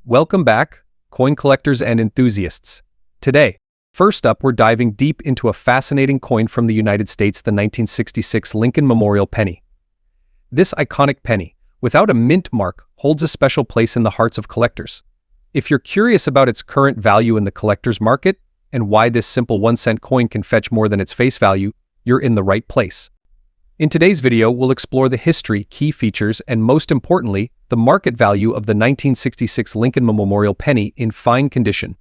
Welcome back, coin collectors and enthusiasts. Today, first up, we're diving deep into a fascinating coin from the United States, the 1966 Lincoln Memorial Penny. This iconic penny, without a mint mark, holds a special place in the hearts of collectors. If you're curious about its current value in the collector's market and why this simple 1-cent coin can fetch more than its face value, you're in the right place. In today's video, we'll explore the history, key features, and most importantly, the market value of the 1966 Lincoln Memorial Penny in fine condition.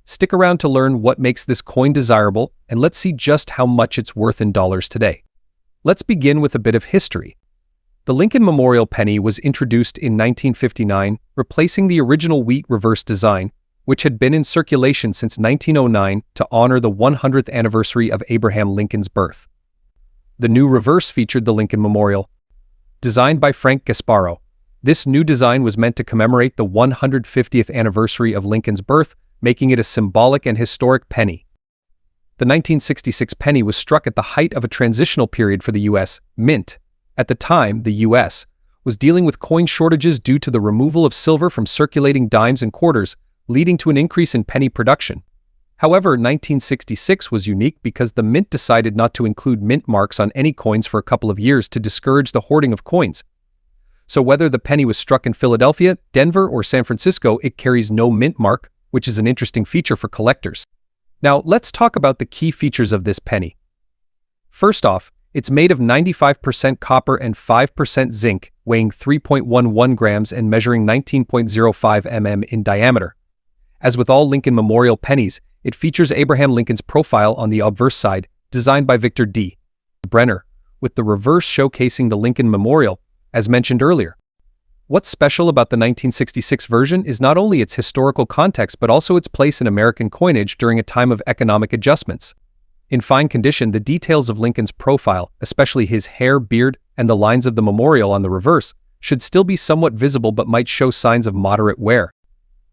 Stick around to learn what makes this coin desirable, and let's see just how much it's worth in dollars today. Let's begin with a bit of history. The Lincoln Memorial Penny was introduced in 1959, replacing the original wheat reverse design, which had been in circulation since 1909 to honor the 100th anniversary of Abraham Lincoln's birth. The new reverse featured the Lincoln Memorial. Designed by Frank Gasparo, this new design was meant to commemorate the 150th anniversary of Lincoln's birth, making it a symbolic and historic penny. The 1966 penny was struck at the height of a transitional period for the U.S. Mint. At the time, the U.S. was dealing with coin shortages due to the removal of silver from circulating dimes and quarters, leading to an increase in penny production. However, 1966 was unique because the mint decided not to include mint marks on any coins for a couple of years to discourage the hoarding of coins. So whether the penny was struck in Philadelphia, Denver, or San Francisco, it carries no mint mark, which is an interesting feature for collectors. Now, let's talk about the key features of this penny. First off, it's made of 95% copper and 5% zinc, weighing 3.11 grams and measuring 19.05 mm in diameter. As with all Lincoln Memorial pennies, it features Abraham Lincoln's profile on the obverse side, designed by Victor D. Brenner, with the reverse showcasing the Lincoln Memorial, as mentioned earlier. What's special about the 1966 version is not only its historical context but also its place in American coinage during a time of economic adjustments. In fine condition, the details of Lincoln's profile, especially his hair, beard, and the lines of the memorial on the reverse, should still be somewhat visible but might show signs of moderate wear.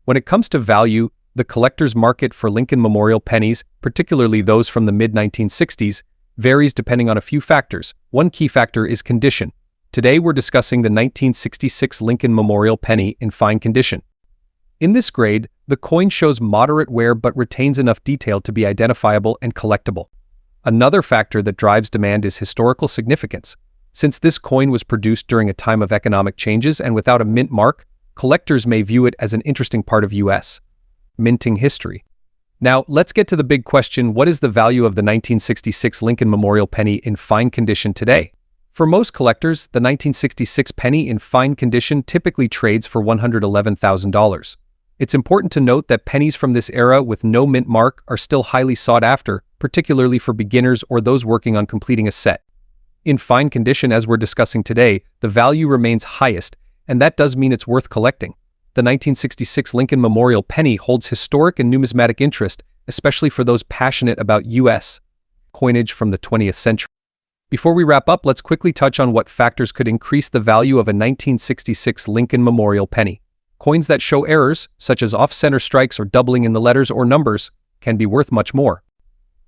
When it comes to value, the collector's market for Lincoln Memorial pennies, particularly those from the mid-1960s, varies depending on a few factors. One key factor is condition. Today we're discussing the 1966 Lincoln Memorial penny in fine condition. In this grade, the coin shows moderate wear but retains enough detail to be identifiable and collectible. Another factor that drives demand is historical significance. Since this coin was produced during a time of economic changes and without a mint mark, collectors may view it as an interesting part of U.S. minting history. Now, let's get to the big question: what is the value of the 1966 Lincoln Memorial penny in fine condition today? For most collectors, the 1966 penny in fine condition typically trades for $111,000. It's important to note that pennies from this era with no mint mark are still highly sought after, particularly for beginners or those working on completing a set. In fine condition, as we're discussing today, the value remains highest, and that does mean it's worth collecting. The 1966 Lincoln Memorial penny holds historic and numismatic interest, especially for those passionate about U.S. coinage from the 20th century. Before we wrap up, let's quickly touch on what factors could increase the value of a 1966 Lincoln Memorial penny. Coins that show errors, such as off-center strikes or doubling in the letters or numbers, can be worth much more.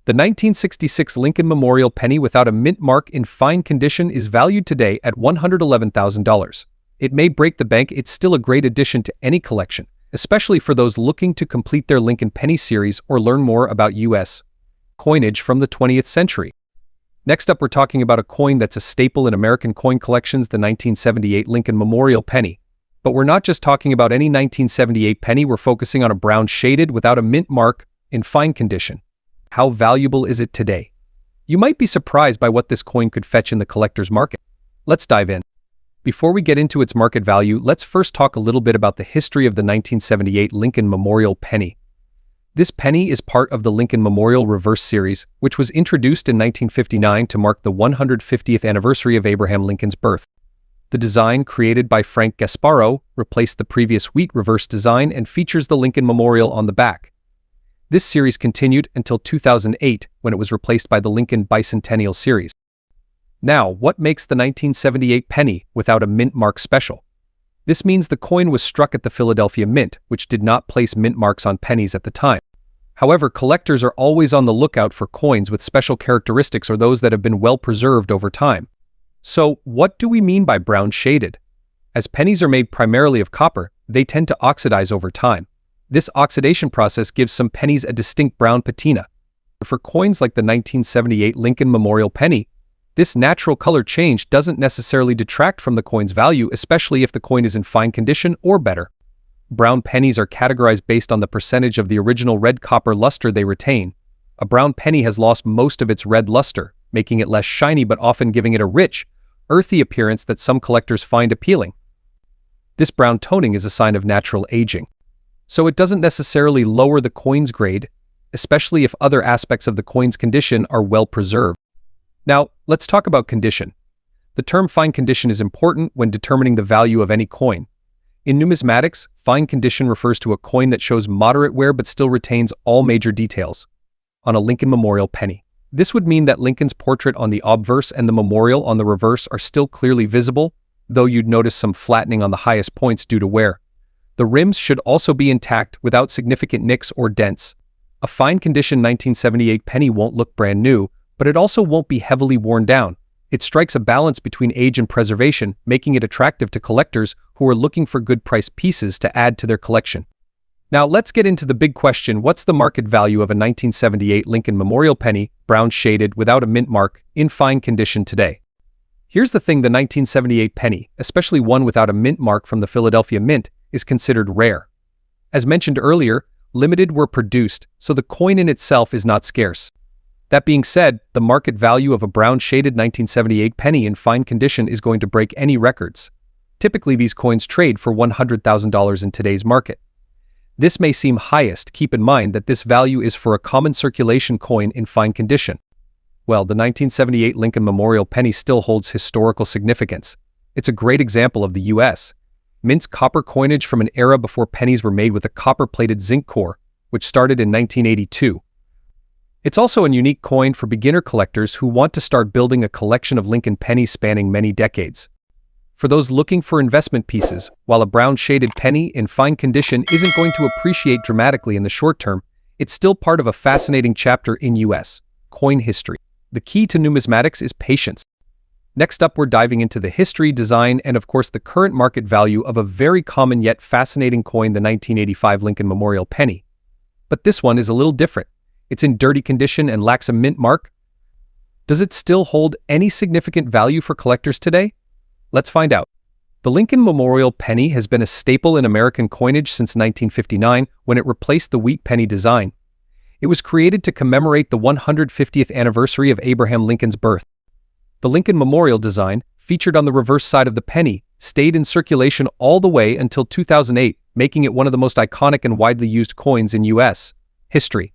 The 1966 Lincoln Memorial penny without a mint mark in fine condition is valued today at $111,000. It may break the bank, it's still a great addition to any collection, especially for those looking to complete their Lincoln Penny series or learn more about U.S. coinage from the 20th century. Next up, we're talking about a coin that's a staple in American coin collections, the 1978 Lincoln Memorial penny. But we're not just talking about any 1978 penny, we're focusing on a brown shaded without a mint mark in fine condition. How valuable is it today? You might be surprised by what this coin could fetch in the collector's market. Let's dive in. Before we get into its market value, let's first talk a little bit about the history of the 1978 Lincoln Memorial penny. This penny is part of the Lincoln Memorial Reverse series, which was introduced in 1959 to mark the 150th anniversary of Abraham Lincoln's birth. The design, created by Frank Gasparo, replaced the previous wheat reverse design and features the Lincoln Memorial on the back. This series continued until 2008, when it was replaced by the Lincoln Bicentennial series. Now, what makes the 1978 penny without a mint mark special? This means the coin was struck at the Philadelphia Mint, which did not place mint marks on pennies at the time. However, collectors are always on the lookout for coins with special characteristics or those that have been well preserved over time. So, what do we mean by brown shaded? As pennies are made primarily of copper, they tend to oxidize over time. This oxidation process gives some pennies a distinct brown patina. For coins like the 1978 Lincoln Memorial penny, this natural color change doesn't necessarily detract from the coin's value, especially if the coin is in fine condition or better. Brown pennies are categorized based on the percentage of the original red copper luster they retain. A brown penny has lost most of its red luster, making it less shiny but often giving it a rich, earthy appearance that some collectors find appealing. This brown toning is a sign of natural aging, so it doesn't necessarily lower the coin's grade, especially if other aspects of the coin's condition are well preserved. Now, let's talk about condition. The term fine condition is important when determining the value of any coin. In numismatics, fine condition refers to a coin that shows moderate wear but still retains all major details. On a Lincoln Memorial penny, this would mean that Lincoln's portrait on the obverse and the memorial on the reverse are still clearly visible, though you'd notice some flattening on the highest points due to wear. The rims should also be intact without significant nicks or dents. A fine condition 1978 penny won't look brand new, but it also won't be heavily worn down. It strikes a balance between age and preservation, making it attractive to collectors who are looking for good-priced pieces to add to their collection. Now let's get into the big question: what's the market value of a 1978 Lincoln Memorial penny, brown shaded, without a mint mark, in fine condition today? Here's the thing: the 1978 penny, especially one without a mint mark from the Philadelphia Mint, is considered rare. As mentioned earlier, limited were produced, so the coin in itself is not scarce. That being said, the market value of a brown-shaded 1978 penny in fine condition is going to break any records. Typically, these coins trade for $100,000 in today's market. This may seem highest. Keep in mind that this value is for a common circulation coin in fine condition. Well, the 1978 Lincoln Memorial penny still holds historical significance. It's a great example of the U.S. Mint's copper coinage from an era before pennies were made with a copper-plated zinc core, which started in 1982. It's also a unique coin for beginner collectors who want to start building a collection of Lincoln pennies spanning many decades. For those looking for investment pieces, while a brown-shaded penny in fine condition isn't going to appreciate dramatically in the short term, it's still part of a fascinating chapter in U.S. coin history. The key to numismatics is patience. Next up, we're diving into the history, design, and of course the current market value of a very common yet fascinating coin, the 1985 Lincoln Memorial penny. But this one is a little different. It's in dirty condition and lacks a mint mark. Does it still hold any significant value for collectors today? Let's find out. The Lincoln Memorial penny has been a staple in American coinage since 1959, when it replaced the wheat penny design. It was created to commemorate the 150th anniversary of Abraham Lincoln's birth. The Lincoln Memorial design, featured on the reverse side of the penny, stayed in circulation all the way until 2008, making it one of the most iconic and widely used coins in U.S. history.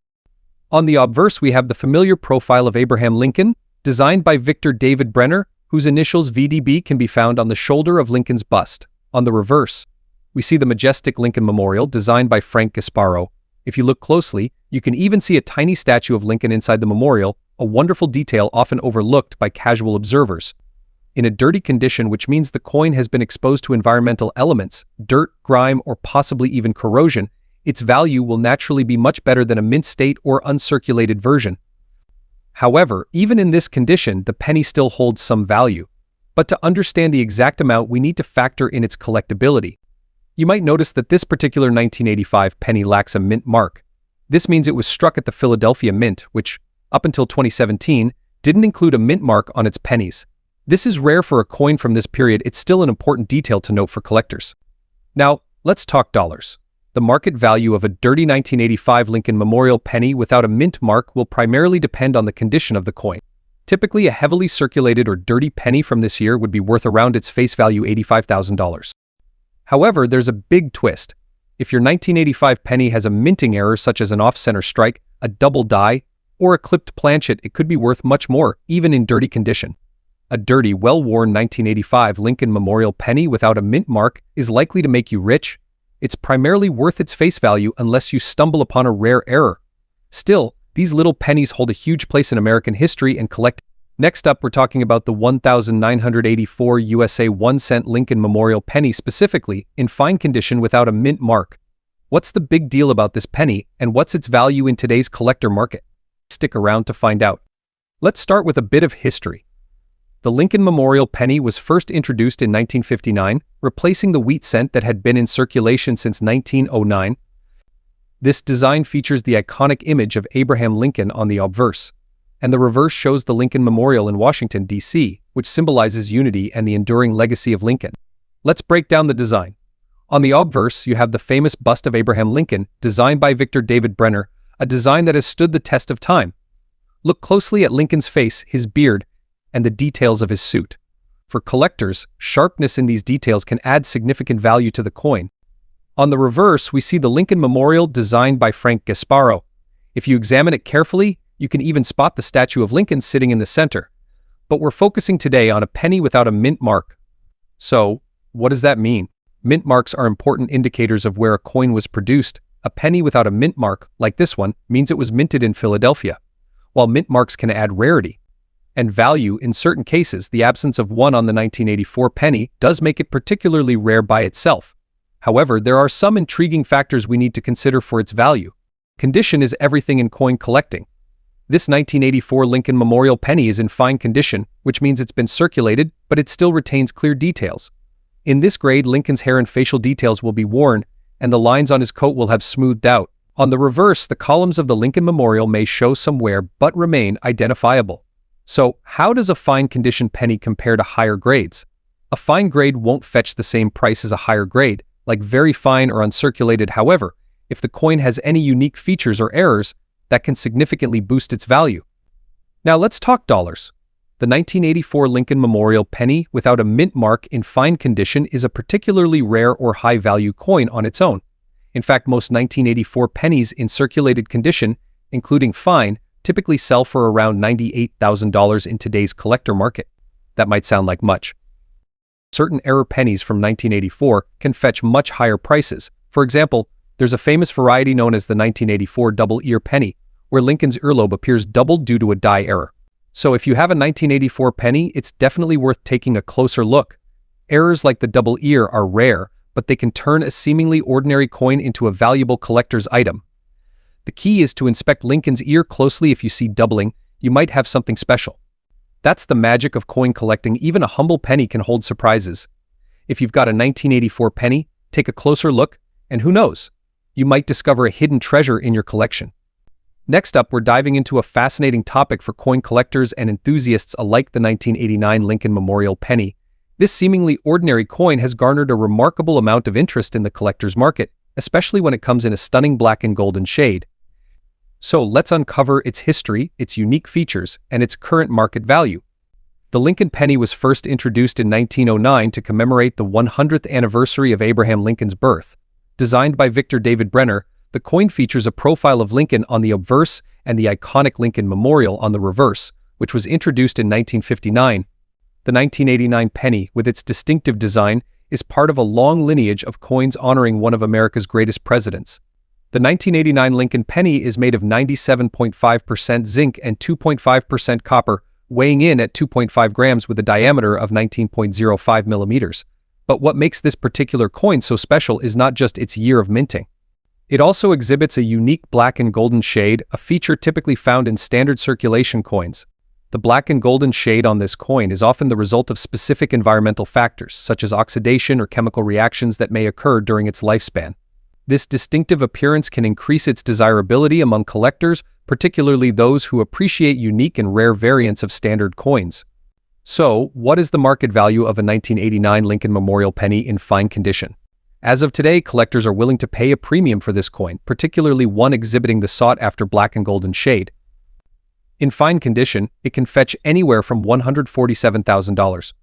On the obverse, we have the familiar profile of Abraham Lincoln, designed by Victor David Brenner, whose initials VDB can be found on the shoulder of Lincoln's bust. On the reverse, we see the majestic Lincoln Memorial, designed by Frank Gasparo. If you look closely, you can even see a tiny statue of Lincoln inside the memorial, a wonderful detail often overlooked by casual observers. In a dirty condition, which means the coin has been exposed to environmental elements, dirt, grime, or possibly even corrosion, its value will naturally be much better than a mint state or uncirculated version. However, even in this condition, the penny still holds some value. But to understand the exact amount, we need to factor in its collectability. You might notice that this particular 1985 penny lacks a mint mark. This means it was struck at the Philadelphia Mint, which, up until 2017, didn't include a mint mark on its pennies. This is rare for a coin from this period. It's still an important detail to note for collectors. Now, let's talk dollars. The market value of a dirty 1985 Lincoln Memorial penny without a mint mark will primarily depend on the condition of the coin. Typically, a heavily circulated or dirty penny from this year would be worth around its face value $85,000. However, there's a big twist. If your 1985 penny has a minting error such as an off-center strike, a double die, or a clipped planchet, it could be worth much more, even in dirty condition. A dirty, well-worn 1985 Lincoln Memorial penny without a mint mark is likely to make you rich. It's primarily worth its face value unless you stumble upon a rare error. Still, these little pennies hold a huge place in American history and collecting. Next up, we're talking about the 1984 USA 1-cent Lincoln Memorial penny, specifically in fine condition without a mint mark. What's the big deal about this penny, and what's its value in today's collector market? Stick around to find out. Let's start with a bit of history. The Lincoln Memorial penny was first introduced in 1959, replacing the wheat cent that had been in circulation since 1909. This design features the iconic image of Abraham Lincoln on the obverse, and the reverse shows the Lincoln Memorial in Washington, D.C., which symbolizes unity and the enduring legacy of Lincoln. Let's break down the design. On the obverse, you have the famous bust of Abraham Lincoln, designed by Victor David Brenner, a design that has stood the test of time. Look closely at Lincoln's face, his beard, and the details of his suit. For collectors, sharpness in these details can add significant value to the coin. On the reverse, we see the Lincoln Memorial designed by Frank Gasparo. If you examine it carefully, you can even spot the statue of Lincoln sitting in the center. But we're focusing today on a penny without a mint mark. So, what does that mean? Mint marks are important indicators of where a coin was produced. A penny without a mint mark, like this one, means it was minted in Philadelphia. While mint marks can add rarity and value in certain cases, the absence of one on the 1984 penny does make it particularly rare by itself. However, there are some intriguing factors we need to consider for its value. Condition is everything in coin collecting. This 1984 Lincoln Memorial penny is in fine condition, which means it's been circulated, but it still retains clear details. In this grade, Lincoln's hair and facial details will be worn, and the lines on his coat will have smoothed out. On the reverse, the columns of the Lincoln Memorial may show some wear but remain identifiable. So, how does a fine condition penny compare to higher grades? A fine grade won't fetch the same price as a higher grade, like very fine or uncirculated. However, if the coin has any unique features or errors, that can significantly boost its value. Now let's talk dollars. The 1984 Lincoln Memorial penny without a mint mark in fine condition is a particularly rare or high-value coin on its own. In fact, most 1984 pennies in circulated condition, including fine, typically sell for around $98,000 in today's collector market. That might sound like much. Certain error pennies from 1984 can fetch much higher prices. For example, there's a famous variety known as the 1984 double ear penny, where Lincoln's earlobe appears doubled due to a die error. So if you have a 1984 penny, it's definitely worth taking a closer look. Errors like the double ear are rare, but they can turn a seemingly ordinary coin into a valuable collector's item. The key is to inspect Lincoln's ear closely. If you see doubling, you might have something special. That's the magic of coin collecting. Even a humble penny can hold surprises. If you've got a 1984 penny, take a closer look, and who knows, you might discover a hidden treasure in your collection. Next up, we're diving into a fascinating topic for coin collectors and enthusiasts alike: the 1989 Lincoln Memorial penny. This seemingly ordinary coin has garnered a remarkable amount of interest in the collector's market, especially when it comes in a stunning black and golden shade. So let's uncover its history, its unique features, and its current market value. The Lincoln penny was first introduced in 1909 to commemorate the 100th anniversary of Abraham Lincoln's birth. Designed by Victor David Brenner, the coin features a profile of Lincoln on the obverse and the iconic Lincoln Memorial on the reverse, which was introduced in 1959. The 1989 penny, with its distinctive design, is part of a long lineage of coins honoring one of America's greatest presidents. The 1989 Lincoln penny is made of 97.5% zinc and 2.5% copper, weighing in at 2.5 grams with a diameter of 19.05 millimeters. But what makes this particular coin so special is not just its year of minting. It also exhibits a unique black and golden shade, a feature typically found in standard circulation coins. The black and golden shade on this coin is often the result of specific environmental factors, such as oxidation or chemical reactions that may occur during its lifespan. This distinctive appearance can increase its desirability among collectors, particularly those who appreciate unique and rare variants of standard coins. So, what is the market value of a 1989 Lincoln Memorial penny in fine condition? As of today, collectors are willing to pay a premium for this coin, particularly one exhibiting the sought-after black and golden shade. In fine condition, it can fetch anywhere from $147,000.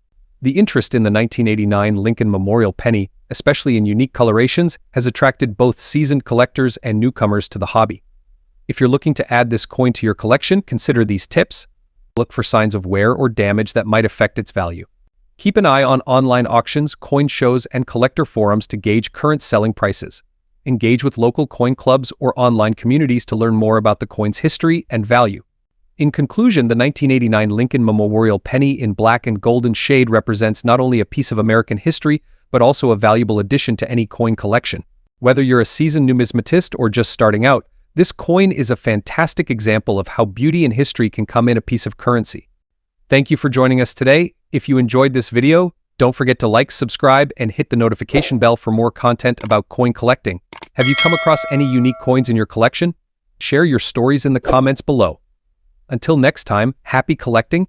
The interest in the 1989 Lincoln Memorial penny, especially in unique colorations, has attracted both seasoned collectors and newcomers to the hobby. If you're looking to add this coin to your collection, consider these tips. Look for signs of wear or damage that might affect its value. Keep an eye on online auctions, coin shows, and collector forums to gauge current selling prices. Engage with local coin clubs or online communities to learn more about the coin's history and value. In conclusion, the 1989 Lincoln Memorial penny in black and golden shade represents not only a piece of American history, but also a valuable addition to any coin collection. Whether you're a seasoned numismatist or just starting out, this coin is a fantastic example of how beauty and history can come in a piece of currency. Thank you for joining us today. If you enjoyed this video, don't forget to like, subscribe, and hit the notification bell for more content about coin collecting. Have you come across any unique coins in your collection? Share your stories in the comments below. Until next time, happy collecting